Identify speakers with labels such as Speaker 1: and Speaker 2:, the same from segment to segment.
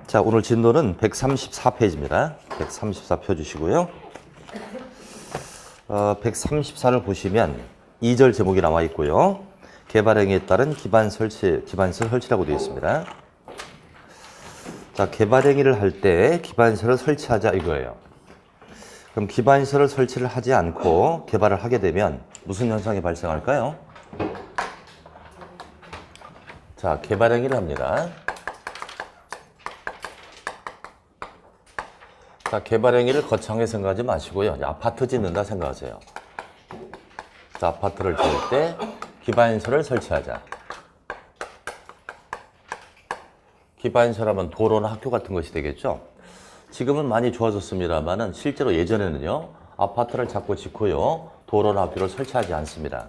Speaker 1: 자, 오늘 진도는 134페이지입니다. 134 펴주시고요. 134를 보시면 2절 제목이 나와 있고요. 개발행위에 따른 기반설 설치라고 되어 있습니다. 자, 개발행위를 할 때 기반설을 설치하자 이거예요. 그럼 기반설을 설치를 하지 않고 개발을 하게 되면 무슨 현상이 발생할까요? 자, 개발행위를 합니다. 자, 개발행위를 거창하게 생각하지 마시고요. 아파트 짓는다 생각하세요. 자, 아파트를 지을 때 기반설을 설치하자. 기반설하면 도로나 학교 같은 것이 되겠죠. 지금은 많이 좋아졌습니다만은 실제로 예전에는요. 아파트를 자꾸 짓고요. 도로나 학교를 설치하지 않습니다.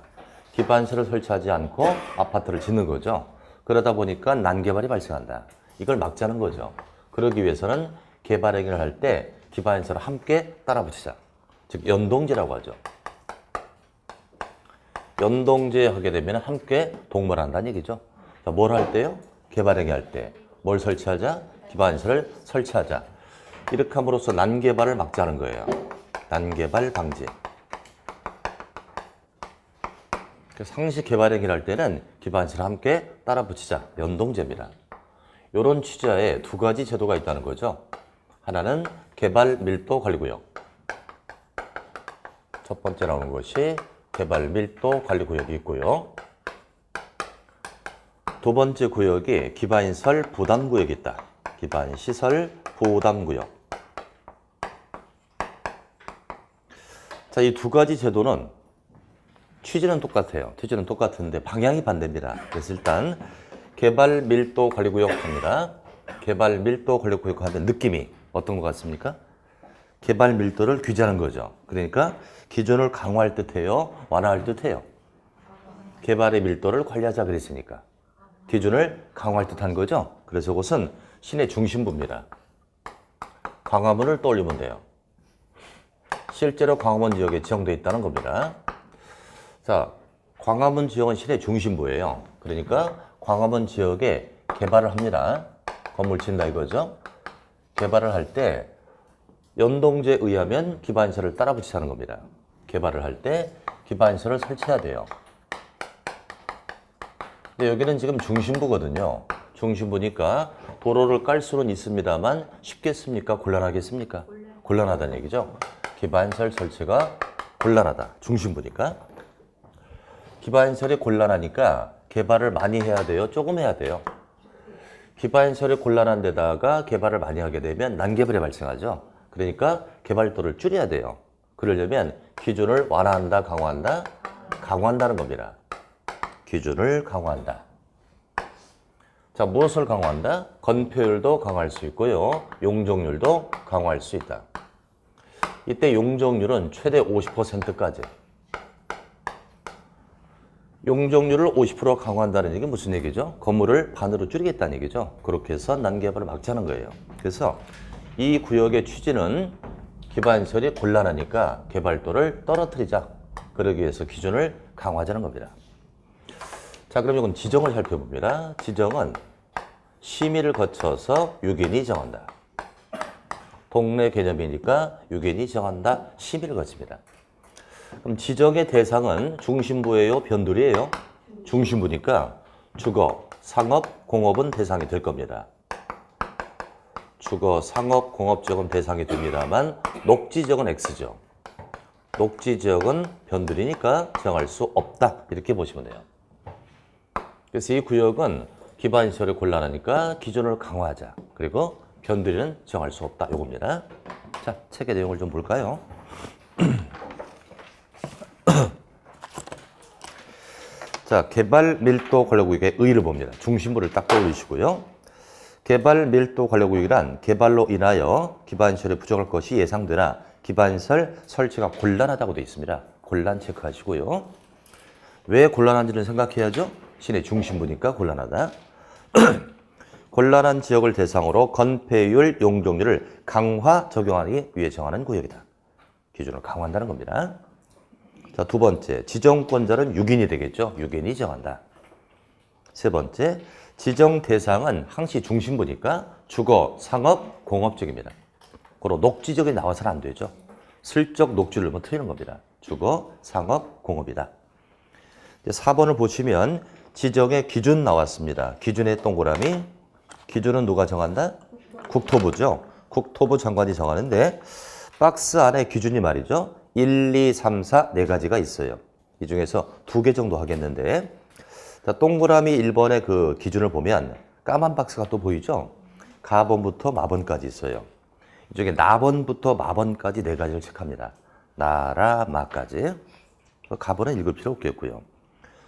Speaker 1: 기반설을 설치하지 않고 아파트를 짓는 거죠. 그러다 보니까 난개발이 발생한다. 이걸 막자는 거죠. 그러기 위해서는 개발행위를 할 때 기반설을 함께 따라 붙이자. 즉 연동제라고 하죠. 연동제 하게 되면 함께 동반한다는 얘기죠. 자, 뭘 할 때요? 개발행위 할 때. 뭘 설치하자? 기반설을 설치하자. 이렇게 함으로써 난개발을 막자는 거예요. 난개발 방지. 상시 개발행위를 할 때는 기반설을 함께 따라 붙이자. 연동제입니다. 이런 취지하에 두 가지 제도가 있다는 거죠. 하나는 개발 밀도 관리구역. 첫 번째 나오는 것이 개발 밀도 관리구역이 있고요. 두 번째 구역이 기반시설 부담구역이 있다. 기반시설 부담구역. 자, 이 두 가지 제도는 취지는 똑같아요. 취지는 똑같은데 방향이 반대입니다. 그래서 일단 개발 밀도 관리구역 합니다. 개발 밀도 관리구역 하면 느낌이 어떤 것 같습니까? 개발 밀도를 규제하는 거죠. 그러니까 기준을 강화할 듯해요? 완화할 듯해요? 개발의 밀도를 관리하자 그랬으니까. 기준을 강화할 듯한 거죠. 그래서 이것은 시내 중심부입니다. 광화문을 떠올리면 돼요. 실제로 광화문 지역에 지정되어 있다는 겁니다. 자, 광화문 지역은 시내 중심부예요. 그러니까 광화문 지역에 개발을 합니다. 건물 짓는다 이거죠. 개발을 할 때 연동제에 의하면 기반시설을 따라 붙이자는 겁니다. 개발을 할 때 기반시설을 설치해야 돼요. 근데 여기는 지금 중심부거든요. 중심부니까 도로를 깔 수는 있습니다만 쉽겠습니까? 곤란하겠습니까? 곤란하다는 얘기죠. 기반시설 설치가 곤란하다. 중심부니까. 기반시설이 곤란하니까 개발을 많이 해야 돼요? 조금 해야 돼요? 기반시설이 곤란한 데다가 개발을 많이 하게 되면 난개발이 발생하죠. 그러니까 개발도를 줄여야 돼요. 그러려면 기준을 완화한다, 강화한다? 강화한다는 겁니다. 기준을 강화한다. 자, 무엇을 강화한다? 건폐율도 강화할 수 있고요. 용적률도 강화할 수 있다. 이때 용적률은 최대 50%까지. 용적률을 50% 강화한다는 얘기는 무슨 얘기죠? 건물을 반으로 줄이겠다는 얘기죠. 그렇게 해서 난개발을 막자는 거예요. 그래서 이 구역의 취지는 기반시설이 곤란하니까 개발도를 떨어뜨리자. 그러기 위해서 기준을 강화하자는 겁니다. 자, 그럼 이건 지정을 살펴봅니다. 지정은 심의를 거쳐서 유견이 정한다. 동네 개념이니까 유견이 정한다. 심의를 거칩니다. 그럼 지정의 대상은 중심부예요? 변두리예요? 중심부니까 주거, 상업, 공업은 대상이 될 겁니다. 주거, 상업, 공업 지역은 대상이 됩니다만 녹지 지역은 X죠. 녹지 지역은 변두리니까 정할 수 없다. 이렇게 보시면 돼요. 그래서 이 구역은 기반시설이 곤란하니까 기준을 강화하자. 그리고 변두리는 정할 수 없다. 요겁니다. 자, 책의 내용을 좀 볼까요? 자, 개발 밀도 관리구역의 의의를 봅니다. 중심부를 딱 떠올리시고요. 개발 밀도 관리구역이란 개발로 인하여 기반시설이 부족할 것이 예상되나 기반시설 설치가 곤란하다고 되어 있습니다. 곤란 체크하시고요. 왜 곤란한지는 생각해야죠. 시내 중심부니까 곤란하다. 곤란한 지역을 대상으로 건폐율, 용적률을 강화 적용하기 위해 정하는 구역이다. 기준을 강화한다는 겁니다. 자, 두 번째, 지정권자는 유견이 되겠죠. 유견이 정한다. 세 번째, 지정 대상은 항시 중심부니까 주거, 상업, 공업 쪽입니다. 그리고 녹지적이 나와서는 안 되죠. 슬쩍 녹지를 넣으면 틀리는 겁니다. 주거, 상업, 공업이다. 4번을 보시면 지정의 기준 나왔습니다. 기준의 동그라미. 기준은 누가 정한다? 국토부죠. 국토부 장관이 정하는데 박스 안에 기준이 말이죠. 1, 2, 3, 4 네 가지가 있어요. 이 중에서 2개 정도 하겠는데 자, 동그라미 1번의 그 기준을 보면 까만 박스가 또 보이죠? 가번부터 마번까지 있어요. 이쪽에 나번부터 마번까지 네 가지를 체크합니다. 나라, 마까지. 가번은 읽을 필요 없겠고요.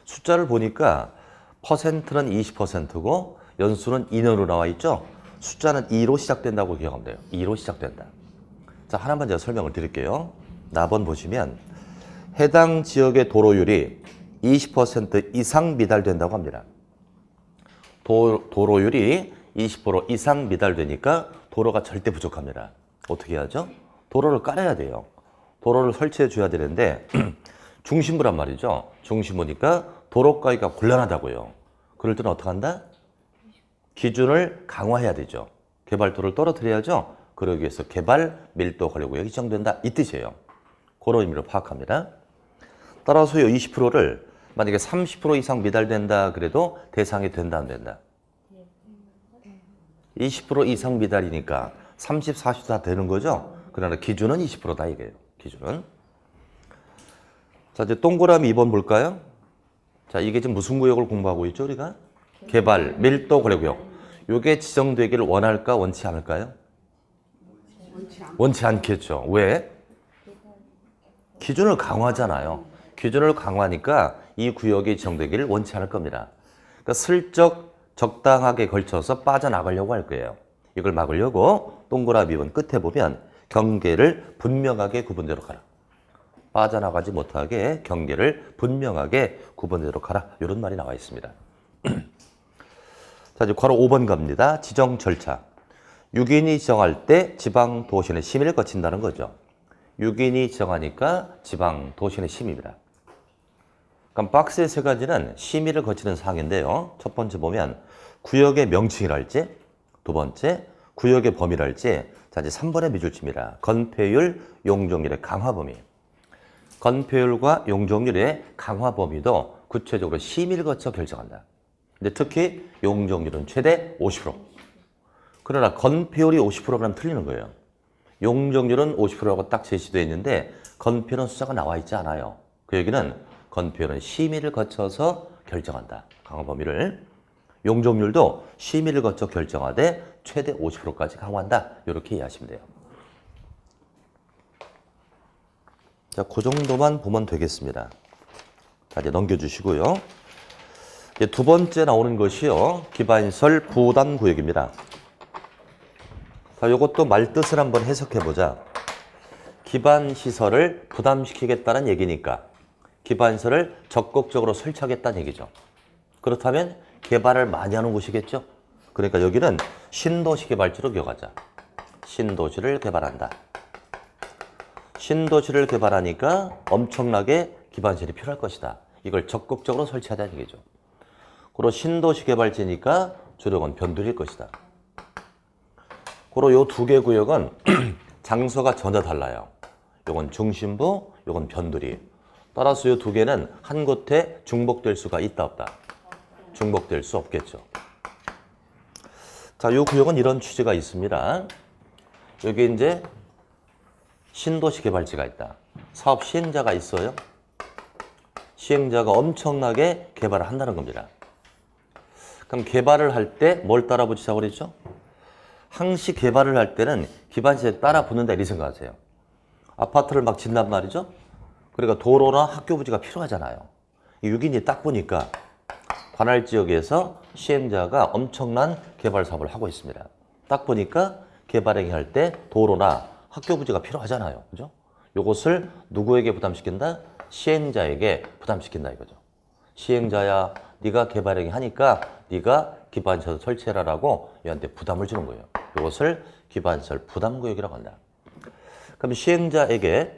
Speaker 1: 숫자를 보니까 퍼센트는 20%고 연수는 2년으로 나와 있죠? 숫자는 2로 시작된다고 기억하면 돼요. 2로 시작된다. 자, 하나만 제가 설명을 드릴게요. 나번 보시면 해당 지역의 도로율이 20% 이상 미달된다고 합니다. 도로율이 20% 이상 미달되니까 도로가 절대 부족합니다. 어떻게 하죠? 도로를 깔아야 돼요. 도로를 설치해 줘야 되는데 중심부란 말이죠. 중심부니까 도로가기가 곤란하다고요. 그럴 때는 어떻게 한다? 기준을 강화해야 되죠. 개발도를 떨어뜨려야죠. 그러기 위해서 개발 밀도 관리구역이 지정된다. 이 뜻이에요. 그런 의미로 파악합니다. 따라서요 20%를 만약에 30% 이상 미달된다 그래도 대상이 된다 안 된다? 20% 이상 미달이니까 30, 40 다 되는 거죠. 그러나 기준은 20%다 이게요. 기준은. 자, 이제 동그라미 2번 볼까요? 자, 이게 지금 무슨 구역을 공부하고 있죠, 우리가? 개발, 밀도 관리구역. 이게 지정되기를 원할까, 원치 않을까요? 원치 않겠죠. 왜? 기준을 강화하잖아요. 기준을 강화하니까 이 구역이 지정되기를 원치 않을 겁니다. 그러니까 슬쩍 적당하게 걸쳐서 빠져나가려고 할 거예요. 이걸 막으려고 동그라미 2번 끝에 보면 경계를 분명하게 구분되도록 하라. 빠져나가지 못하게 경계를 분명하게 구분되도록 하라. 이런 말이 나와 있습니다. 자, 이제 괄호 5번 갑니다. 지정 절차. 6인이 지정할 때 지방 도시는 심의를 거친다는 거죠. 6인이 지정하니까 지방 도시는 심의입니다. 그럼 박스의 세 가지는 심의를 거치는 사항인데요. 첫 번째 보면 구역의 명칭이랄지, 두 번째 구역의 범위랄지, 자, 이제 3번의 미줄치입니다. 건폐율, 용적률의 강화 범위. 건폐율과 용적률의 강화 범위도 구체적으로 심의를 거쳐 결정한다. 근데 특히 용적률은 최대 50%. 그러나 건폐율이 50%면 틀리는 거예요. 용적률은 50%라고 딱 제시되어 있는데 건폐율은 숫자가 나와 있지 않아요. 그 얘기는 건폐율은 심의를 거쳐서 결정한다. 강화 범위를. 용적률도 심의를 거쳐 결정하되 최대 50%까지 강화한다. 이렇게 이해하시면 돼요. 자, 그 정도만 보면 되겠습니다. 자, 이제 넘겨주시고요. 이제 두 번째 나오는 것이요. 기반시설 부담구역입니다. 자, 이것도 말뜻을 한번 해석해보자. 기반시설을 부담시키겠다는 얘기니까 기반시설을 적극적으로 설치하겠다는 얘기죠. 그렇다면 개발을 많이 하는 곳이겠죠. 그러니까 여기는 신도시 개발지로 기억하자. 신도시를 개발한다. 신도시를 개발하니까 엄청나게 기반시설이 필요할 것이다. 이걸 적극적으로 설치하자는 얘기죠. 그리고 신도시 개발지니까 주력은 변두리일 것이다. 그리고 요 두 개 구역은 장소가 전혀 달라요. 요건 중심부, 요건 변두리. 따라서 요 두 개는 한 곳에 중복될 수가 있다 없다? 중복될 수 없겠죠. 자, 요 구역은 이런 취지가 있습니다. 여기 이제 신도시 개발지가 있다. 사업 시행자가 있어요. 시행자가 엄청나게 개발을 한다는 겁니다. 그럼 개발을 할 때 뭘 따라 붙이자고 그랬죠? 항시 개발을 할 때는 기반시설에 따라 붙는다 이렇게 생각하세요. 아파트를 막 짓단 말이죠. 그러니까 도로나 학교 부지가 필요하잖아요. 6인이 딱 보니까 관할 지역에서 시행자가 엄청난 개발 사업을 하고 있습니다. 딱 보니까 개발행위 할 때 도로나 학교 부지가 필요하잖아요. 그죠? 요것을 누구에게 부담시킨다? 시행자에게 부담시킨다 이거죠. 시행자야, 네가 개발행위 하니까 네가 기반시설 설치해라라고 얘한테 부담을 주는 거예요. 이것을 기반시설 부담구역이라고 한다. 그럼 시행자에게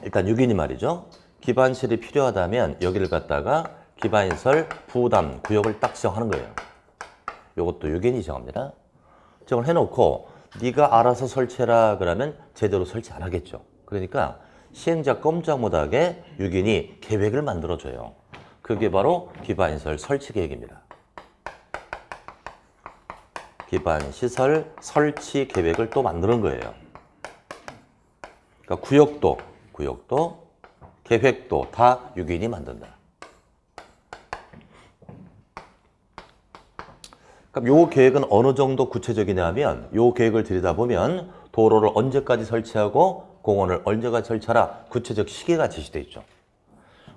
Speaker 1: 일단 6인이 말이죠. 기반시설이 필요하다면 여기를 갖다가 기반시설 부담 구역을 딱 지정하는 거예요. 이것도 유견이 정합니다. 지정을 해놓고 네가 알아서 설치해라 그러면 제대로 설치 안 하겠죠. 그러니까 시행자 꼼짝 못하게 유견이 계획을 만들어줘요. 그게 바로 기반시설 설치 계획입니다. 기반시설 설치 계획을 또 만드는 거예요. 그러니까 구역도 계획도 다 유견이 만든다. 그럼 요 계획은 어느 정도 구체적이냐면 요 계획을 들여다보면 도로를 언제까지 설치하고 공원을 언제까지 설치하라 구체적 시기가 제시되어 있죠.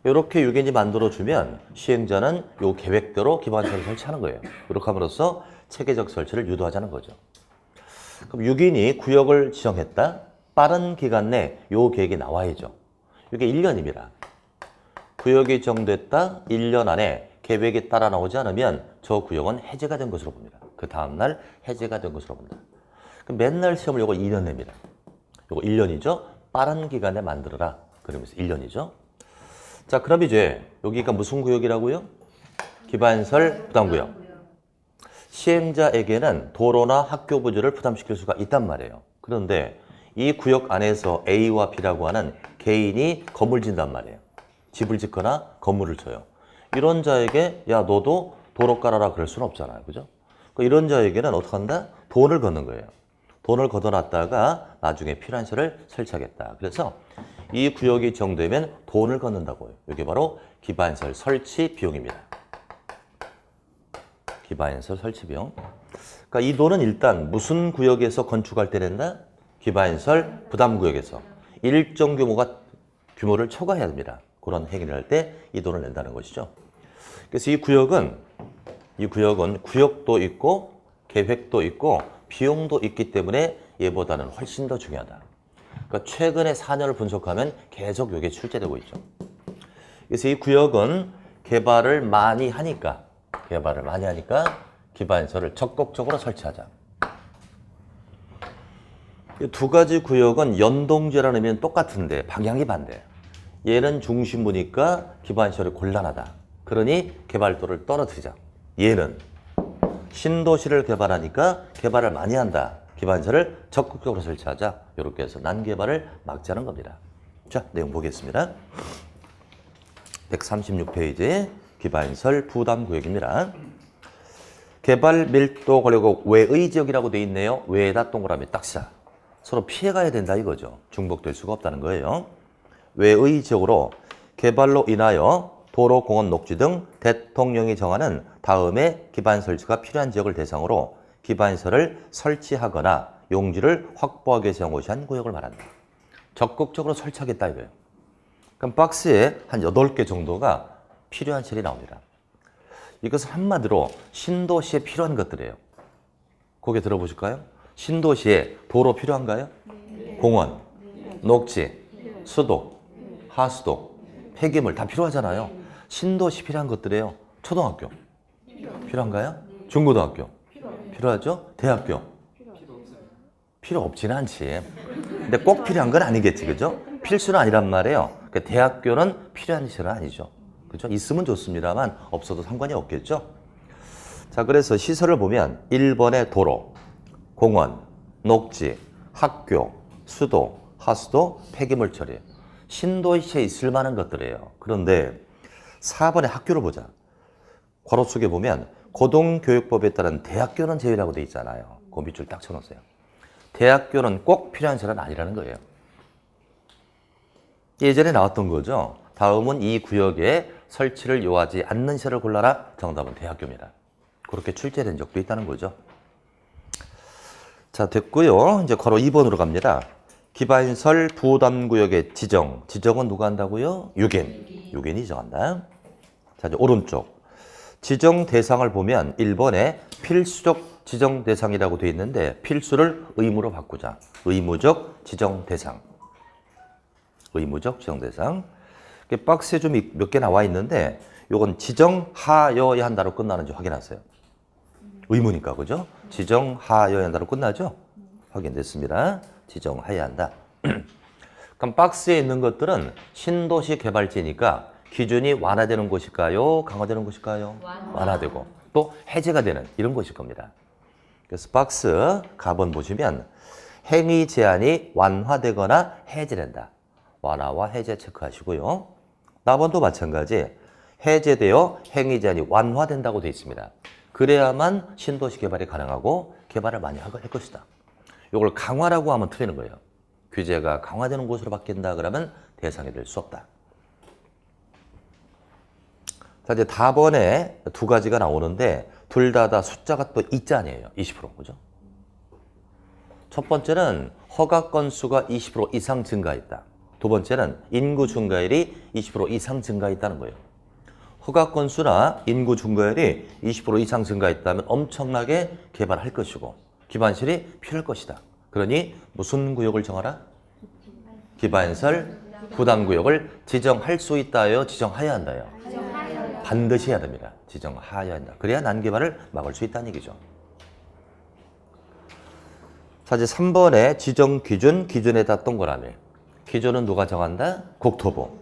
Speaker 1: 이렇게 유견이 만들어주면 시행자는 요 계획대로 기반시설을 설치하는 거예요. 이렇게 함으로써 체계적 설치를 유도하자는 거죠. 그럼 유견이 구역을 지정했다. 빠른 기간 내 요 계획이 나와야죠. 이게 1년입니다. 구역이 지정됐다. 1년 안에 계획이 따라 나오지 않으면 저 구역은 해제가 된 것으로 봅니다. 그 다음날 해제가 된 것으로 봅니다. 그럼 맨날 시험을 요거 2년 냅니다. 요거 1년이죠. 빠른 기간에 만들어라. 그러면서 1년이죠. 자, 그럼 이제 여기가 무슨 구역이라고요? 기반시설 부담구역. 시행자에게는 도로나 학교 부지를 부담시킬 수가 있단 말이에요. 그런데 이 구역 안에서 A와 B라고 하는 개인이 건물 짓단 말이에요. 집을 짓거나 건물을 쳐요. 이런 자에게 야 너도 도로 깔아라 그럴 수는 없잖아요. 그죠? 이런 자에게는 어떻게 한다? 돈을 걷는 거예요. 돈을 걷어놨다가 나중에 필요한 시설을 설치하겠다. 그래서 이 구역이 지정되면 돈을 걷는다고요. 이게 바로 기반시설 설치 비용입니다. 기반시설 설치 비용. 그러니까 이 돈은 일단 무슨 구역에서 건축할 때 낸다? 기반시설 부담구역에서 일정 규모를 초과해야 됩니다. 그런 행위를 할 때 이 돈을 낸다는 것이죠. 그래서 이 구역은 구역도 있고 계획도 있고 비용도 있기 때문에 얘보다는 훨씬 더 중요하다. 그러니까 최근에 4년을 분석하면 계속 이게 출제되고 있죠. 그래서 이 구역은 개발을 많이 하니까 기반시설을 적극적으로 설치하자. 이 두 가지 구역은 연동제라는 의미는 똑같은데 방향이 반대예요. 얘는 중심부니까 기반시설이 곤란하다. 그러니 개발도를 떨어뜨리자. 얘는 신도시를 개발하니까 개발을 많이 한다. 기반시설을 적극적으로 설치하자. 이렇게 해서 난개발을 막자는 겁니다. 자, 내용 보겠습니다. 136페이지 기반시설 부담구역입니다. 개발 밀도 권역국 외의 지역이라고 돼 있네요. 외에다 동그라미 딱 씌자. 서로 피해가야 된다 이거죠. 중복될 수가 없다는 거예요. 외의 지역으로 개발로 인하여 도로, 공원, 녹지 등 대통령이 정하는 다음에 기반 설치가 필요한 지역을 대상으로 기반시설을 설치하거나 용지를 확보하게 지정 고시한 구역을 말한다. 적극적으로 설치하겠다 이거예요. 그럼 박스에 한 8개 정도가 필요한 시설이 나옵니다. 이것은 한마디로 신도시에 필요한 것들이에요. 고개 들어보실까요? 신도시에 도로 필요한가요? 네. 공원, 네. 녹지, 네. 수도, 하수도, 폐기물 다 필요하잖아요. 신도시 필요한 것들이에요. 초등학교 필요한가요? 중고등학교 필요하죠? 대학교 필요 없지는 않지. 근데 꼭 필요한 건 아니겠지, 그죠? 필수는 아니란 말이에요. 그러니까 대학교는 필요한 시설은 아니죠. 그죠? 있으면 좋습니다만 없어도 상관이 없겠죠? 자, 그래서 시설을 보면 1번의 도로, 공원, 녹지, 학교, 수도, 하수도, 폐기물 처리. 신도시에 있을 만한 것들이에요. 그런데 4번의 학교를 보자. 괄호 속에 보면 고등교육법에 따른 대학교는 제외라고 돼 있잖아요. 그 밑줄 딱 쳐놓으세요. 대학교는 꼭 필요한 시설은 아니라는 거예요. 예전에 나왔던 거죠. 다음은 이 구역에 설치를 요하지 않는 시설을 골라라. 정답은 대학교입니다. 그렇게 출제된 적도 있다는 거죠. 자, 됐고요. 이제 괄호 2번으로 갑니다. 기반시설 부담구역의 지정은 누가 한다고요? 유견이 정한다. 자, 이제 오른쪽 지정 대상을 보면 1번에 필수적 지정 대상이라고 되어 있는데 필수를 의무로 바꾸자. 의무적 지정 대상. 박스에 좀 몇 개 나와 있는데 이건 지정하여야 한다로 끝나는지 확인하세요. 의무니까, 그죠? 지정하여야 한다로 끝나죠? 확인됐습니다. 지정해야 한다. 그럼 박스에 있는 것들은 신도시 개발지니까 기준이 완화되는 곳일까요? 강화되는 곳일까요? 완화되고 또 해제가 되는 이런 곳일 겁니다. 그래서 박스 가번 보시면 행위 제한이 완화되거나 해제된다. 완화와 해제 체크하시고요. 나번도 마찬가지 해제되어 행위 제한이 완화된다고 되어 있습니다. 그래야만 신도시 개발이 가능하고 개발을 많이 할 것이다. 이걸 강화라고 하면 틀리는 거예요. 규제가 강화되는 곳으로 바뀐다 그러면 대상이 될 수 없다. 자, 이제 답번에 두 가지가 나오는데 둘 다 숫자가 또 2자네요. 20%. 그죠? 첫 번째는 허가 건수가 20% 이상 증가했다. 두 번째는 인구 증가율이 20% 이상 증가했다는 거예요. 허가 건수나 인구 증가율이 20% 이상 증가했다면 엄청나게 개발할 것이고 기반시설이 필요할 것이다. 그러니 무슨 구역을 정하라? 기반시설 부담구역을 지정할 수 있다요? 지정해야 한다요? 반드시 해야 됩니다. 지정해야 한다. 그래야 난개발을 막을 수 있다는 얘기죠. 자, 이제 3번에 지정 기준, 기준에다 동그라미. 기준은 누가 정한다? 국토부.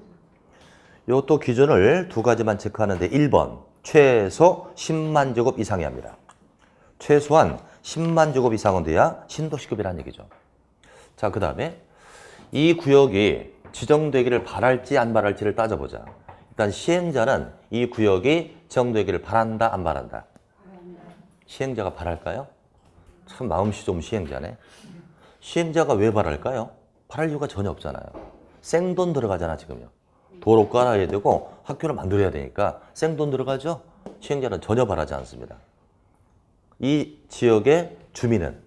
Speaker 1: 이것도 기준을 두 가지만 체크하는데 1번, 최소 10만 제곱 이상이 합니다. 최소한 10만 제곱 이상은 돼야 신도시급이라는 얘기죠. 자, 그 다음에 이 구역이 지정되기를 바랄지 안 바랄지를 따져보자. 일단 시행자는 이 구역이 지정되기를 바란다 안 바란다? 시행자가 바랄까요? 참 마음씨 좀 시행자네. 시행자가 왜 바랄까요? 바랄 이유가 전혀 없잖아요. 생돈 들어가잖아 지금요. 도로 깔아야 되고 학교를 만들어야 되니까 생돈 들어가죠? 시행자는 전혀 바라지 않습니다. 이 지역의 주민은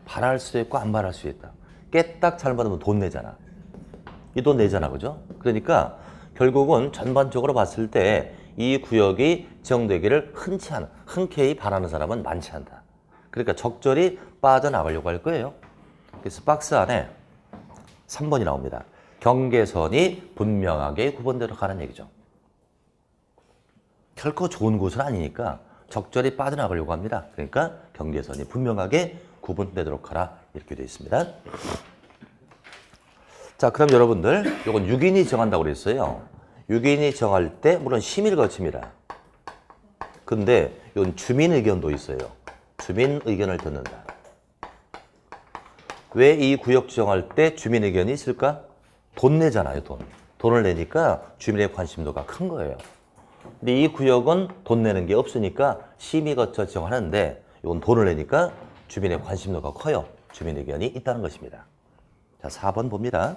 Speaker 1: 바랄 수도 있고 안 바랄 수도 있다. 깨딱 잘못하면 돈 내잖아. 이 돈 내잖아. 그죠? 그러니까 결국은 전반적으로 봤을 때 이 구역이 지정되기를 흔쾌히 바라는 사람은 많지 않다. 그러니까 적절히 빠져나가려고 할 거예요. 그래서 박스 안에 3번이 나옵니다. 경계선이 분명하게 구분되도록 하는 얘기죠. 결코 좋은 곳은 아니니까 적절히 빠져나가려고 합니다. 그러니까 경계선이 분명하게 구분되도록 하라 이렇게 되어 있습니다. 자, 그럼 여러분들 이건 6인이 정한다고 그랬어요. 6인이 정할 때 물론 심의를 거칩니다. 근데 이건 주민 의견도 있어요. 주민 의견을 듣는다. 왜 이 구역 지정할 때 주민 의견이 있을까? 돈 내잖아요, 돈. 돈을 내니까 주민의 관심도가 큰 거예요. 근데 이 구역은 돈 내는 게 없으니까 심의 거쳐 지정하는데 이건 돈을 내니까 주민의 관심도가 커요. 주민 의견이 있다는 것입니다. 자, 4번 봅니다.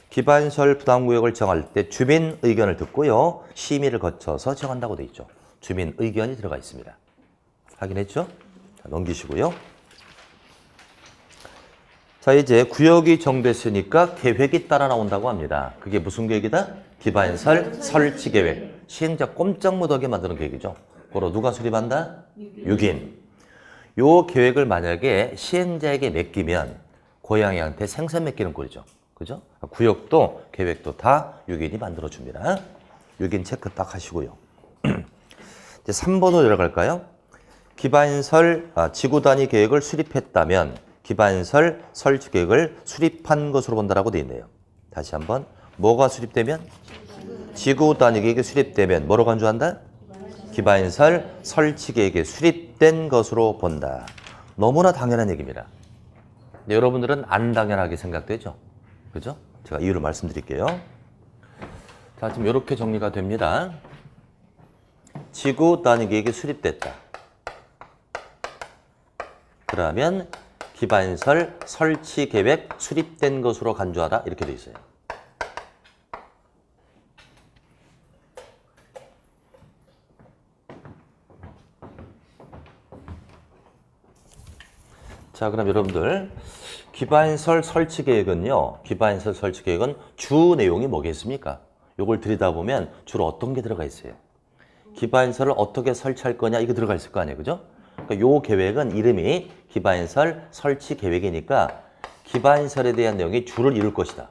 Speaker 1: 기반시설 부담구역을 정할 때 주민 의견을 듣고요. 심의를 거쳐서 정한다고 돼 있죠. 주민 의견이 들어가 있습니다. 확인했죠? 자, 넘기시고요. 자, 이제 구역이 정됐으니까 계획이 따라 나온다고 합니다. 그게 무슨 계획이다? 기반시설 설치 계획. 시행자 꼼짝 못하게 만드는 계획이죠. 그걸 누가 수립한다? 6인. 요 계획을 만약에 시행자에게 맡기면 고양이한테 생선 맡기는 꼴이죠. 그죠? 구역도 계획도 다 6인이 만들어줍니다. 6인 체크 딱 하시고요. 이제 3번으로 들어갈까요? 기반시설 지구 단위 계획을 수립했다면 기반시설 설치 계획을 수립한 것으로 본다라고 되어 있네요. 다시 한번 뭐가 수립되면? 지구 단위 계획이 수립되면 뭐로 간주한다? 기반시설 설치 계획이 수립된 것으로 본다. 너무나 당연한 얘기입니다. 근데 여러분들은 안 당연하게 생각되죠? 그죠? 제가 이유를 말씀드릴게요. 자, 지금 이렇게 정리가 됩니다. 지구 단위 계획이 수립됐다. 그러면 기반시설 설치 계획 수립된 것으로 간주하다 이렇게 돼 있어요. 자, 그럼 여러분들 기반시설 설치 계획은요. 기반시설 설치 계획은 주 내용이 뭐겠습니까? 요걸 들여다보면 주로 어떤 게 들어가 있어요? 기반시설을 어떻게 설치할 거냐 이거 들어가 있을 거 아니에요. 그죠? 그러니까 요 계획은 이름이 기반시설 설치 계획이니까 기반시설에 대한 내용이 주를 이룰 것이다.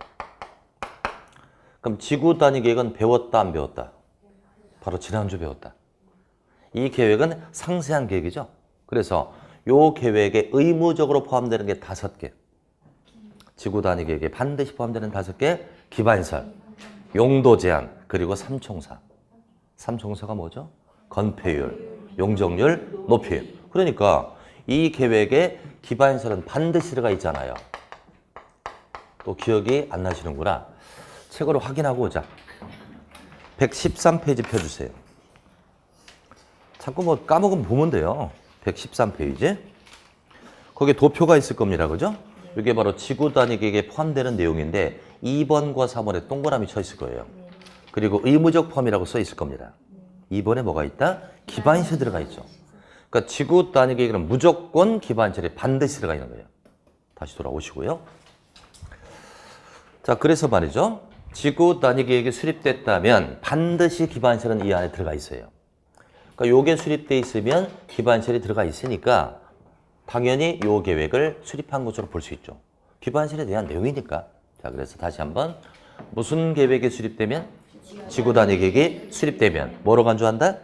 Speaker 1: 그럼 지구 단위 계획은 배웠다 안 배웠다? 바로 지난주 배웠다. 이 계획은 상세한 계획이죠. 그래서 요 계획에 의무적으로 포함되는 게 5개. 지구 단위 계획에 반드시 포함되는 5개 기반시설, 용도 제한, 그리고 삼총사. 삼총사가 뭐죠? 건폐율, 용적률, 높이. 그러니까 이 계획에 기반시설은 반드시 들어가 있잖아요. 또 기억이 안 나시는구나. 책으로 확인하고 오자. 113페이지 펴주세요. 자꾸 뭐 까먹으면 보면 돼요. 113페이지. 거기에 도표가 있을 겁니다. 그죠? 이게 바로 지구 단위 계획에 포함되는 내용인데 2번과 3번에 동그라미 쳐 있을 거예요. 그리고 의무적 포함이라고 써 있을 겁니다. 2번에 뭐가 있다? 기반시설 들어가 있죠. 그러니까 지구 단위 계획은 무조건 기반시설이 반드시 들어가 있는 거예요. 다시 돌아오시고요. 자, 그래서 말이죠. 지구 단위 계획이 수립됐다면 반드시 기반시설은 이 안에 들어가 있어요. 그러니까 요게 수립돼 있으면 기반시설이 들어가 있으니까 당연히 요 계획을 수립한 것으로 볼 수 있죠. 기반시설에 대한 내용이니까. 자, 그래서 다시 한번 무슨 계획이 수립되면? 지구 단위 계획이 수립되면 뭐로 간주한다?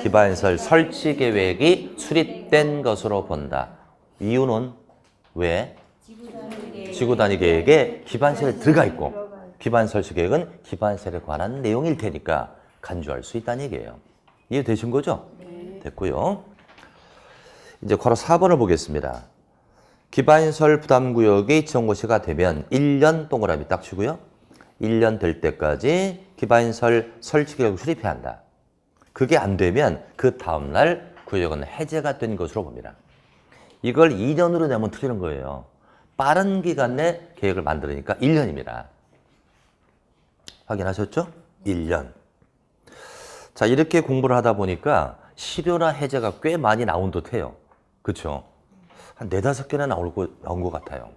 Speaker 1: 기반시설 설치 계획이 수립된 것으로 본다. 이유는 왜? 지구 단위 계획에 기반시설이 들어가 있고 기반 설치 계획은 기반시설에 관한 내용일 테니까 간주할 수 있다는 얘기예요. 이해되신 거죠? 네. 됐고요. 이제 괄호 4번을 보겠습니다. 기반시설 부담구역이 지정고시가 되면 1년 동그라미 딱 치고요. 1년 될 때까지 기반시설 설치 계획을 수립해야 한다. 그게 안 되면 그 다음날 구역은 해제가 된 것으로 봅니다. 이걸 2년으로 내면 틀리는 거예요. 빠른 기간 내 계획을 만들으니까 1년입니다. 확인하셨죠? 1년. 자, 이렇게 공부를 하다 보니까 실효나 해제가 꽤 많이 나온 듯해요. 그렇죠? 한 4-5개나 나온 것 같아요.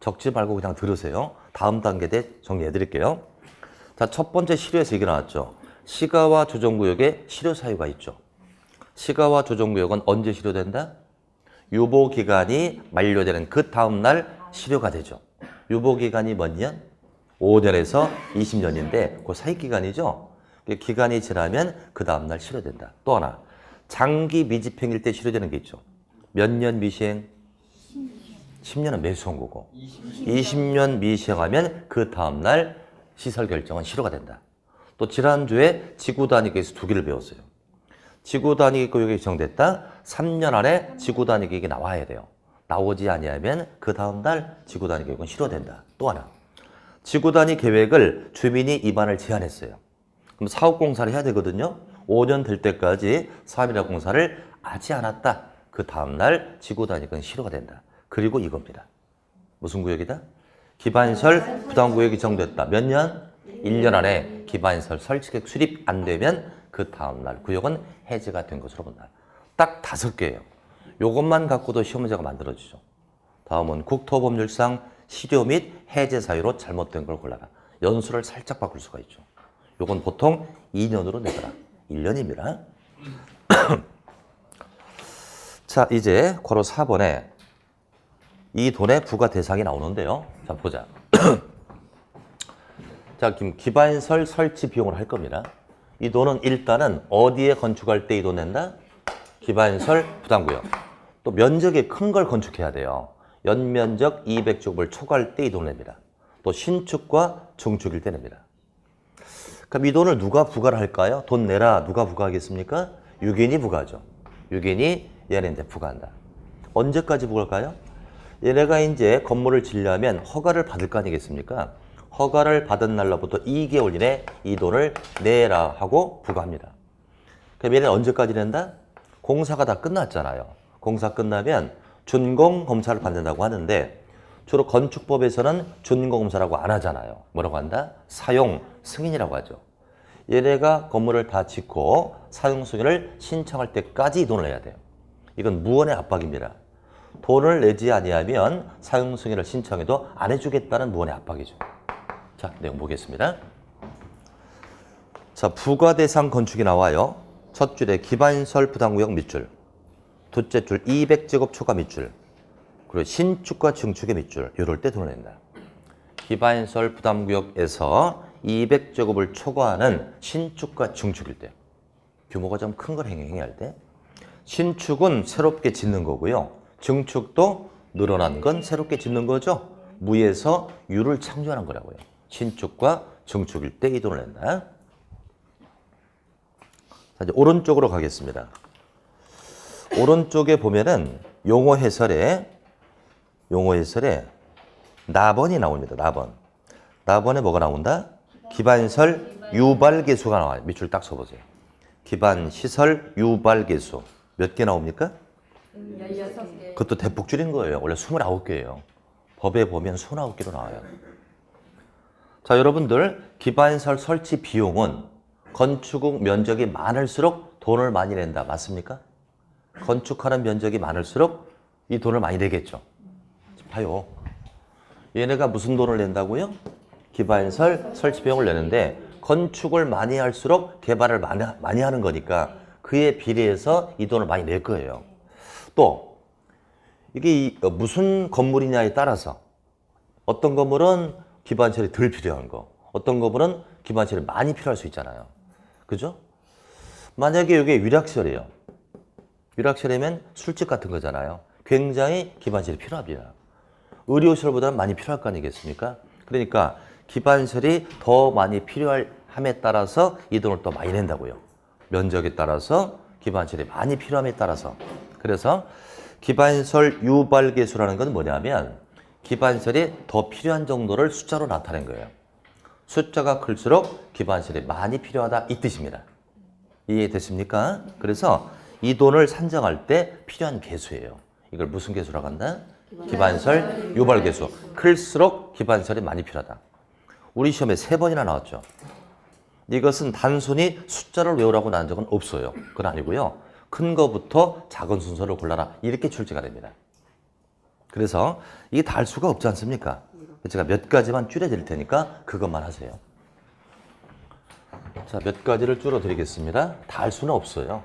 Speaker 1: 적지 말고 그냥 들으세요. 다음 단계 때 정리해 드릴게요. 자, 첫 번째 실효에서 이게 나왔죠. 시가와 조정구역에 실효 사유가 있죠. 시가와 조정구역은 언제 실효된다? 유보기간이 만료되는 그 다음날 실효가 되죠. 유보기간이 몇 년? 5년에서 20년인데 그 사이 기간이죠. 기간이 지나면 그 다음날 실효된다. 또 하나, 장기 미집행일 때 실효되는 게 있죠. 몇 년 미시행? 10년은 매수선고고 20년 미시행하면 그 다음날 시설 결정은 실효가 된다. 또 지난주에 지구 단위 계획에서 2개를 배웠어요. 지구 단위 구역이 지정됐다. 3년 안에 지구 단위 계획이 나와야 돼요. 나오지 아니하면 그 다음날 지구 단위 계획은 실효된다. 또 하나, 지구 단위 계획을 주민이 입안을 제한했어요. 그럼 사업공사를 해야 되거든요. 5년 될 때까지 사업이나 공사를 하지 않았다. 그 다음날 지구 단위 계획은 실효가 된다. 그리고 이겁니다. 무슨 구역이다? 기반시설 부담구역이 정됐다. 몇 년? 1년 안에 기반시설 설치계획 수립 안 되면 그 다음날 구역은 해제가 된 것으로 본다. 딱 5개예요. 요것만 갖고도 시험 문제가 만들어지죠. 다음은 국토법률상 실효 및 해제 사유로 잘못된 걸 골라라. 연수를 살짝 바꿀 수가 있죠. 요건 보통 2년으로 내거라. 1년입니다. 자, 이제 괄호 4번에 이 돈의 부과 대상이 나오는데요. 자, 보자. 자, 기반시설 설치 비용을 할 겁니다. 이 돈은 일단은 어디에 건축할 때 이 돈 낸다? 기반시설 부담구역. 또 면적이 큰 걸 건축해야 돼요. 연면적 200제곱을 초과할 때 이 돈 냅니다. 또 신축과 중축일 때 냅니다. 그럼 이 돈을 누가 부과를 할까요? 돈 내라 누가 부과하겠습니까? 유기인이 부과하죠. 유기인이 얘네한테 부과한다. 언제까지 부과할까요? 얘네가 이제 건물을 지려면 허가를 받을 거 아니겠습니까? 허가를 받은 날로부터 2개월 이내 이 돈을 내라 하고 부과합니다. 그럼 얘는 언제까지 낸다? 공사가 다 끝났잖아요. 공사 끝나면 준공검사를 받는다고 하는데 주로 건축법에서는 준공검사라고 안 하잖아요. 뭐라고 한다? 사용 승인이라고 하죠. 얘네가 건물을 다 짓고 사용 승인을 신청할 때까지 이 돈을 내야 돼요. 이건 무언의 압박입니다. 돈을 내지 아니하면 사용 승인을 신청해도 안 해주겠다는 무언의 압박이죠. 자, 내용 보겠습니다. 자, 부과 대상 건축이 나와요. 첫 줄에 기반시설 부담구역 밑줄, 둘째 줄 200제곱 초과 밑줄, 그리고 신축과 증축의 밑줄, 이럴 때 돈을 낸다. 기반시설 부담구역에서 200제곱을 초과하는 신축과 증축일 때, 규모가 좀 큰 걸 행할 때, 신축은 새롭게 짓는 거고요. 증축도 늘어난 건 새롭게 짓는 거죠. 무에서 유를 창조하는 거라고요. 신축과 증축일 때 이 돈을 낸다. 자, 이제 오른쪽으로 가겠습니다. 오른쪽에 보면은 용어 해설에 납원이 나옵니다. 납원에 뭐가 나온다? 기반시설 유발계수가 나와요. 밑줄 딱 써보세요. 기반시설 유발계수 몇 개 나옵니까?
Speaker 2: 16개.
Speaker 1: 그것도 대폭 줄인 거예요. 원래 29개예요. 법에 보면 29개로 나와요. 자, 여러분들 기반시설 설치 비용은 건축 면적이 많을수록 돈을 많이 낸다. 맞습니까? 건축하는 면적이 많을수록 이 돈을 많이 내겠죠. 봐요. 얘네가 무슨 돈을 낸다고요? 기반시설 설치 비용을 내는데 건축을 많이 할수록 개발을 많이 하는 거니까 그에 비례해서 이 돈을 많이 낼 거예요. 또 이게 무슨 건물이냐에 따라서 어떤 건물은 기반시설이 덜 필요한 거, 어떤 건물은 기반시설이 많이 필요할 수 있잖아요. 그죠? 만약에 이게 위락시설이에요. 위락시설이면 술집 같은 거잖아요. 굉장히 기반시설이 필요합니다. 의료시설보다는 많이 필요할 거 아니겠습니까? 그러니까 기반시설이 더 많이 필요함에 따라서 이 돈을 또 많이 낸다고요. 면적에 따라서 기반시설이 많이 필요함에 따라서. 그래서 기반시설 유발계수라는 건 뭐냐면 기반시설이 더 필요한 정도를 숫자로 나타낸 거예요. 숫자가 클수록 기반시설이 많이 필요하다 이 뜻입니다. 이해됐습니까? 그래서 이 돈을 산정할 때 필요한 개수예요. 이걸 무슨 개수라고 한다? 기반시설 유발계수. 클수록 기반시설이 많이 필요하다. 우리 시험에 3번이나 나왔죠. 이것은 단순히 숫자를 외우라고 나온 적은 없어요. 그건 아니고요. 큰 거부터 작은 순서를 골라라. 이렇게 출제가 됩니다. 그래서 이게 다 할 수가 없지 않습니까? 제가 몇 가지만 줄여드릴 테니까 그것만 하세요. 자, 몇 가지를 줄여드리겠습니다. 다 할 수는 없어요.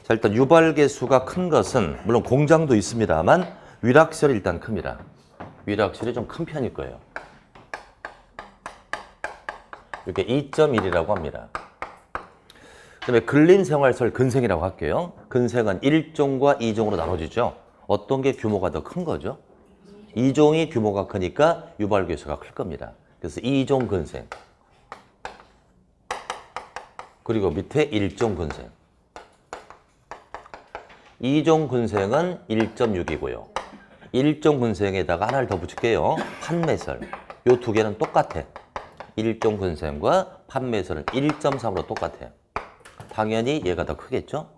Speaker 1: 자, 일단 유발계수가 큰 것은 물론 공장도 있습니다만 위락시설이 일단 큽니다. 위락시설이 좀 큰 편일 거예요. 이렇게 2.1이라고 합니다. 그다음에 근린생활시설 근생이라고 할게요. 근생은 1종과 2종으로 나눠지죠. 어떤 게 규모가 더 큰 거죠? 2종이 규모가 크니까 유발계수가 클 겁니다. 그래서 2종 근생. 그리고 밑에 1종 근생. 2종 근생은 1.6이고요. 1종 근생에다가 하나를 더 붙일게요. 판매설. 요 두 개는 똑같아. 1종 근생과 판매설은 1.3으로 똑같아요. 당연히 얘가 더 크겠죠?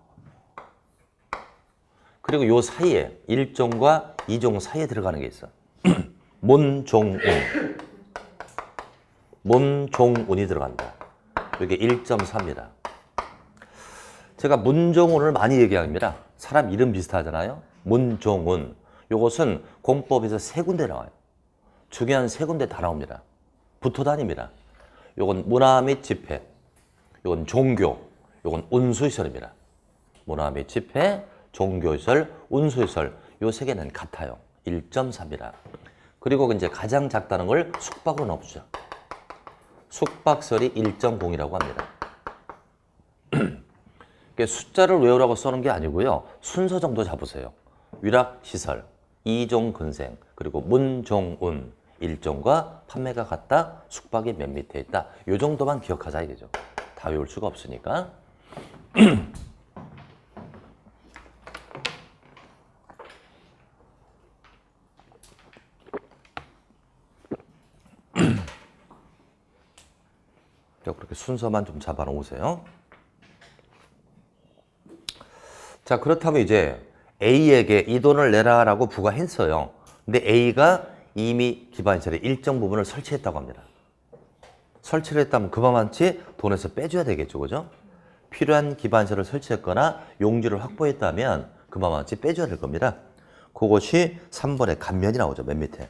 Speaker 1: 그리고 요 사이에 1종과 2종 사이에 들어가는 게 있어. 몬종운. 몬종운이 들어간다. 이게 1.4입니다. 제가 문종운을 많이 얘기합니다. 사람 이름 비슷하잖아요. 문종운. 요것은 공법에서 3군데 나와요. 중요한 3군데 다 나옵니다. 붙어 다닙니다. 요건 문화 및 집회, 요건 종교, 요건 운수시설입니다. 문화 및 집회, 종교시설, 운수시설 요 3개는 같아요. 1.4입니다. 그리고 이제 가장 작다는 걸 숙박으로 넣어주죠. 숙박설이 1.0이라고 합니다. 숫자를 외우라고 써는 게 아니고요. 순서 정도 잡으세요. 위락시설, 2종 근생, 그리고 문종운, 1종과 판매가 같다, 숙박이 맨 밑에 있다. 요 정도만 기억하자 이거죠. 다 외울 수가 없으니까. 그렇게 순서만 좀 잡아 놓으세요. 자, 그렇다면 이제 A에게 이 돈을 내라라고 부과했어요. 근데 A가 이미 기반시설의 일정 부분을 설치했다고 합니다. 설치를 했다면 그만치 돈에서 빼줘야 되겠죠, 그죠? 필요한 기반시설을 설치했거나 용지를 확보했다면 그만치 빼줘야 될 겁니다. 그것이 3번의 간면이 나오죠, 맨 밑에.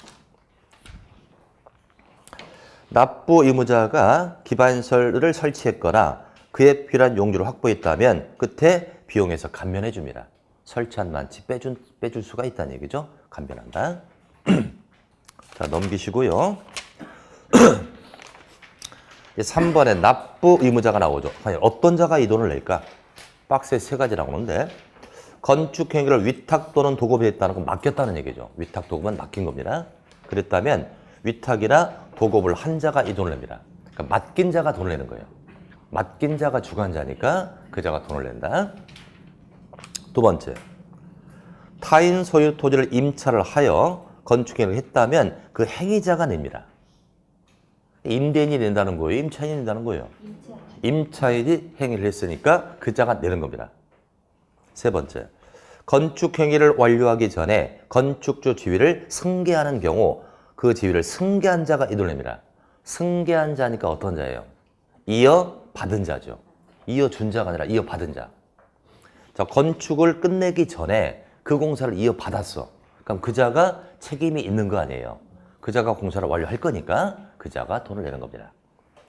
Speaker 1: 납부 의무자가 기반시설을 설치했거나 그에 필요한 용지를 확보했다면 끝에 비용에서 감면해 줍니다. 설치한 만치 빼줄 수가 있다는 얘기죠. 감면한다. 자, 넘기시고요. 3번에 납부 의무자가 나오죠. 과연 어떤 자가 이 돈을 낼까? 박스에 3가지 나오는데 건축 행위를 위탁 또는 도급에 했다는 건 맡겼다는 얘기죠. 위탁 도급은 맡긴 겁니다. 그랬다면 위탁이나 도급을 한 자가 이 돈을 냅니다. 그러니까 맡긴 자가 돈을 내는 거예요. 맡긴 자가 주관자니까 그 자가 돈을 낸다. 두 번째, 타인 소유 토지를 임차를 하여 건축행위를 했다면 그 행위자가 냅니다. 임대인이 낸다는 거예요? 임차인이 낸다는 거예요? 임차인이 행위를 했으니까 그 자가 내는 겁니다. 세 번째, 건축행위를 완료하기 전에 건축주 지위를 승계하는 경우 그 지위를 승계한 자가 이 돈을 냅니다. 승계한 자니까 어떤 자예요? 이어받은 자죠. 이어준 자가 아니라 이어받은 자. 자, 건축을 끝내기 전에 그 공사를 이어받았어. 그럼 그 자가 책임이 있는 거 아니에요. 그 자가 공사를 완료할 거니까 그 자가 돈을 내는 겁니다.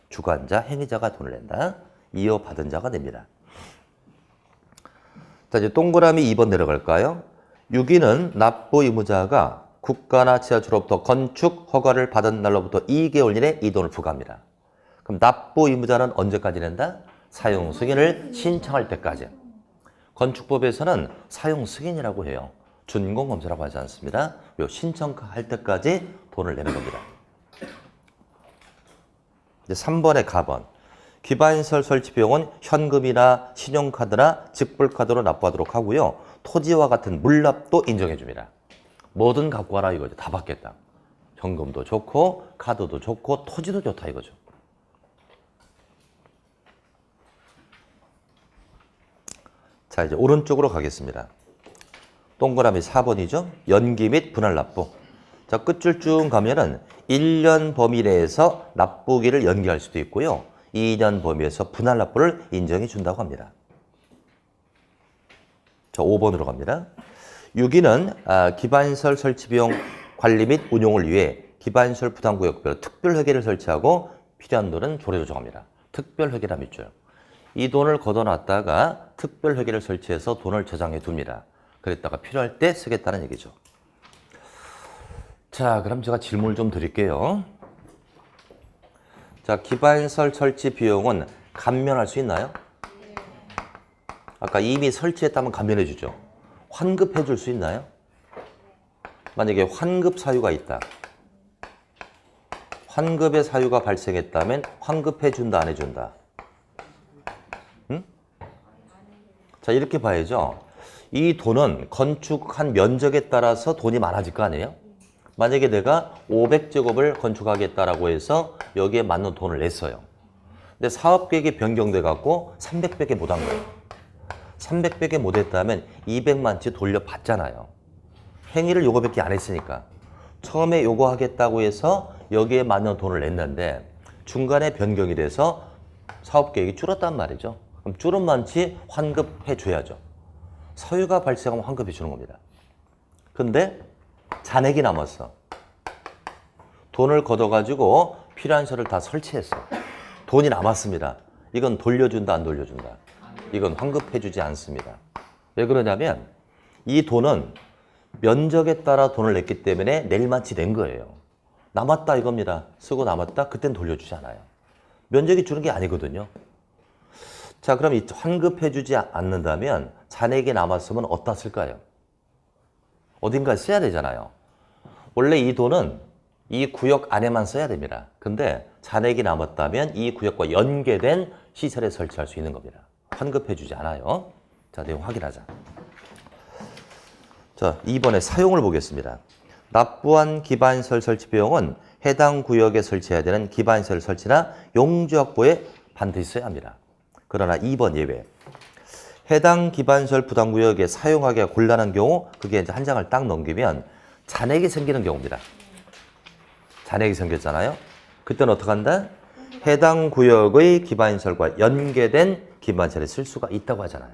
Speaker 1: 주관자, 행위자가 돈을 낸다. 이어받은 자가 냅니다. 자, 이제 동그라미 2번 내려갈까요? 6위는 납부 의무자가 국가나 지자체로부터 건축 허가를 받은 날로부터 2개월 이내 이 돈을 부과합니다. 그럼 납부 의무자는 언제까지 낸다? 사용 승인을 신청할 때까지. 건축법에서는 사용 승인이라고 해요. 준공검사라고 하지 않습니다. 요 신청할 때까지 돈을 내는 겁니다. 이제 3번의 가번. 기반시설 설치 비용은 현금이나 신용카드나 직불카드로 납부하도록 하고요. 토지와 같은 물납도 인정해 줍니다. 뭐든 갖고 와라 이거죠. 다 받겠다. 현금도 좋고 카드도 좋고 토지도 좋다 이거죠. 자, 이제 오른쪽으로 가겠습니다. 동그라미 4번이죠. 연기 및 분할 납부. 자, 끝줄 쭉 가면은 1년 범위 내에서 납부기를 연기할 수도 있고요. 2년 범위에서 분할 납부를 인정해 준다고 합니다. 자, 5번으로 갑니다. 6위는 기반시설 설치 비용 관리 및 운용을 위해 기반시설 부담구역별로 특별회계를 설치하고 필요한 돈은 조례 조정합니다. 특별회계라 밑줄. 이 돈을 걷어놨다가 특별회계를 설치해서 돈을 저장해 둡니다. 그랬다가 필요할 때 쓰겠다는 얘기죠. 자, 그럼 제가 질문을 좀 드릴게요. 자, 기반시설 설치 비용은 감면할 수 있나요? 아까 이미 설치했다면 감면해 주죠. 환급해 줄 수 있나요? 만약에 환급 사유가 있다. 환급의 사유가 발생했다면 환급해 준다, 안 해준다? 응? 자, 이렇게 봐야죠. 이 돈은 건축한 면적에 따라서 돈이 많아질 거 아니에요? 만약에 내가 500제곱을 건축하겠다라고 해서 여기에 맞는 돈을 냈어요. 근데 사업계획이 변경돼 갖고 300백에 못 한 거예요. 300백에 못 했다면 200만치 돌려받잖아요. 행위를 요거밖에 안 했으니까. 처음에 요거 하겠다고 해서 여기에 맞는 돈을 냈는데 중간에 변경이 돼서 사업계획이 줄었단 말이죠. 그럼 줄은 많지 환급해 줘야죠. 서유가 발생하면 환급해 주는 겁니다. 근데 잔액이 남았어. 돈을 걷어가지고 필요한 시설을 다 설치했어. 돈이 남았습니다. 이건 돌려준다, 안 돌려준다? 이건 환급해주지 않습니다. 왜 그러냐면 이 돈은 면적에 따라 돈을 냈기 때문에 내일만치 낸 거예요. 남았다 이겁니다. 쓰고 남았다? 그땐 돌려주지 않아요. 면적이 주는 게 아니거든요. 자, 그럼 이 환급해주지 않는다면 잔액이 남았으면 어디다 쓸까요? 어딘가에 써야 되잖아요. 원래 이 돈은 이 구역 안에만 써야 됩니다. 근데 잔액이 남았다면 이 구역과 연계된 시설에 설치할 수 있는 겁니다. 환급해주지 않아요. 자, 내용 확인하자. 자, 2번에 사용을 보겠습니다. 납부한 기반시설 설치 비용은 해당 구역에 설치해야 되는 기반시설 설치나 용지 확보에 반드시 써야 합니다. 그러나 2번 예외. 해당 기반시설 부담구역에 사용하기가 곤란한 경우 그게 이제 한 장을 딱 넘기면 잔액이 생기는 경우입니다. 잔액이 생겼잖아요. 그때는 어떻게 한다? 해당 구역의 기반시설과 연계된 기반시설에 쓸 수가 있다고 하잖아요.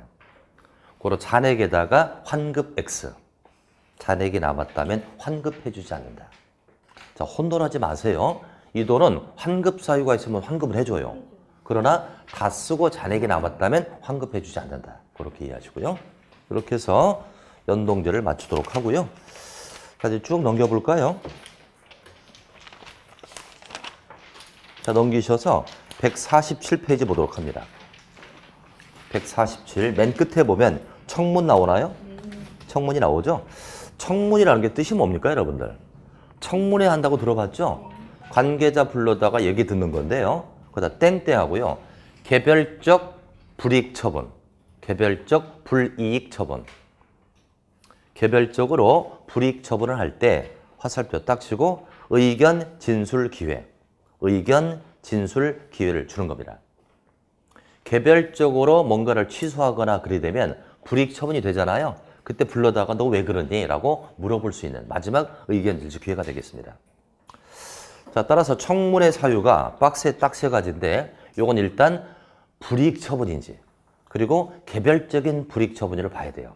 Speaker 1: 고로 잔액에다가 환급 X. 잔액이 남았다면 환급해주지 않는다. 자, 혼돈하지 마세요. 이 돈은 환급 사유가 있으면 환급을 해줘요. 그러나 다 쓰고 잔액이 남았다면 환급해주지 않는다. 그렇게 이해하시고요. 이렇게 해서 연동제를 맞추도록 하고요. 자, 이제 쭉 넘겨볼까요? 자, 넘기셔서 147페이지 보도록 합니다. 147, 맨 끝에 보면 청문 나오나요? 청문이 나오죠? 청문이라는 게 뜻이 뭡니까, 여러분들? 청문회 한다고 들어봤죠? 관계자 불러다가 얘기 듣는 건데요. 그러다 땡땡하고요. 개별적 불이익 처분, 개별적 불이익 처분. 개별적으로 불이익 처분을 할 때 화살표 딱 치고 의견 진술 기회, 의견 진술 기회를 주는 겁니다. 개별적으로 뭔가를 취소하거나 그리 되면 불이익 처분이 되잖아요. 그때 불러다가 너 왜 그러니? 라고 물어볼 수 있는 마지막 의견 진술 기회가 되겠습니다. 자, 따라서 청문회 사유가 박스에 딱 세 가지인데 요건 일단 불이익 처분인지 그리고 개별적인 불이익 처분을 봐야 돼요.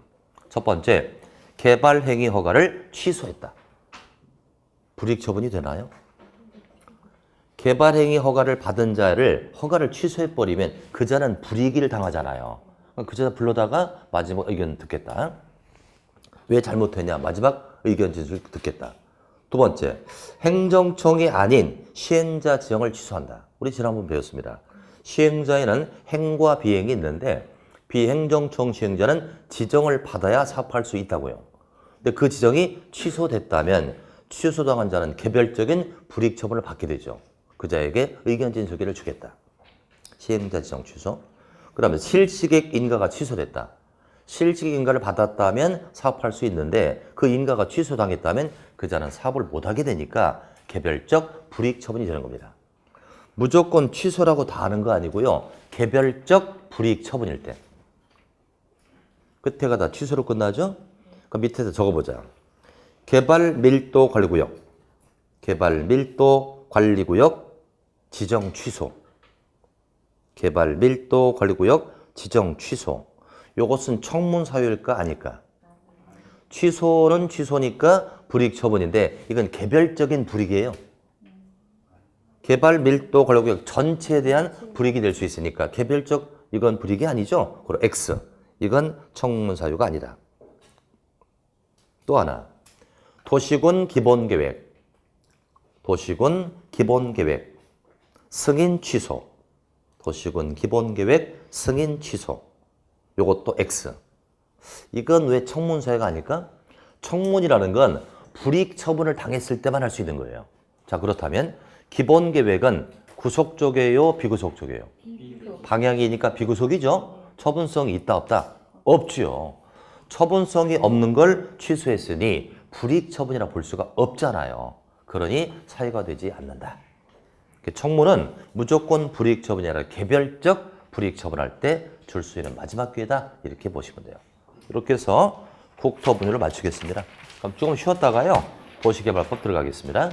Speaker 1: 첫 번째, 개발 행위 허가를 취소했다. 불이익 처분이 되나요? 개발 행위 허가를 받은 자를 허가를 취소해버리면 그 자는 불이익을 당하잖아요. 그 자 불러다가 마지막 의견 듣겠다. 왜 잘못했냐? 마지막 의견 진술 듣겠다. 두 번째, 행정청이 아닌 시행자 지정을 취소한다. 우리 지난번 배웠습니다. 시행자에는 행과 비행이 있는데 비행정청 시행자는 지정을 받아야 사업할 수 있다고요. 근데 그 지정이 취소됐다면 취소당한 자는 개별적인 불이익 처분을 받게 되죠. 그 자에게 의견 진술기를 주겠다. 시행자 지정 취소. 그 다음에 실시객 인가가 취소됐다. 실시객 인가를 받았다면 사업할 수 있는데 그 인가가 취소당했다면 그 자는 사업을 못하게 되니까 개별적 불이익 처분이 되는 겁니다. 무조건 취소라고 다 하는 거 아니고요. 개별적 불이익 처분일 때. 끝에가 다 취소로 끝나죠? 그 밑에서 적어보자. 개발 밀도 관리구역. 개발 밀도 관리구역 지정 취소. 개발 밀도 관리구역 지정 취소. 요것은 청문 사유일까 아닐까? 취소는 취소니까 불이익 처분인데 이건 개별적인 불이익이에요. 개발 밀도 관리구역 전체에 대한 불이익이 될 수 있으니까 개별적 이건 불이익이 아니죠. 그리고 X. 이건 청문 사유가 아니다. 또 하나. 도시군 기본계획. 도시군 기본계획 승인 취소. 도시군 기본계획 승인 취소. 요것도 X. 이건 왜 청문 사유가 아닐까? 청문이라는 건 불이익 처분을 당했을 때만 할 수 있는 거예요. 자, 그렇다면 기본계획은 구속적이에요, 비구속적이에요? 방향이니까 비구속이죠. 처분성이 있다 없다? 없지요. 처분성이 없는 걸 취소했으니 불이익 처분이라 볼 수가 없잖아요. 그러니 사유가 되지 않는다. 청문은 무조건 불이익 처분이 아니라 개별적 불이익 처분할 때 줄 수 있는 마지막 기회다. 이렇게 보시면 돼요. 이렇게 해서 국토 분류를 마치겠습니다. 그럼 조금 쉬었다가요. 도시개발법 들어가겠습니다.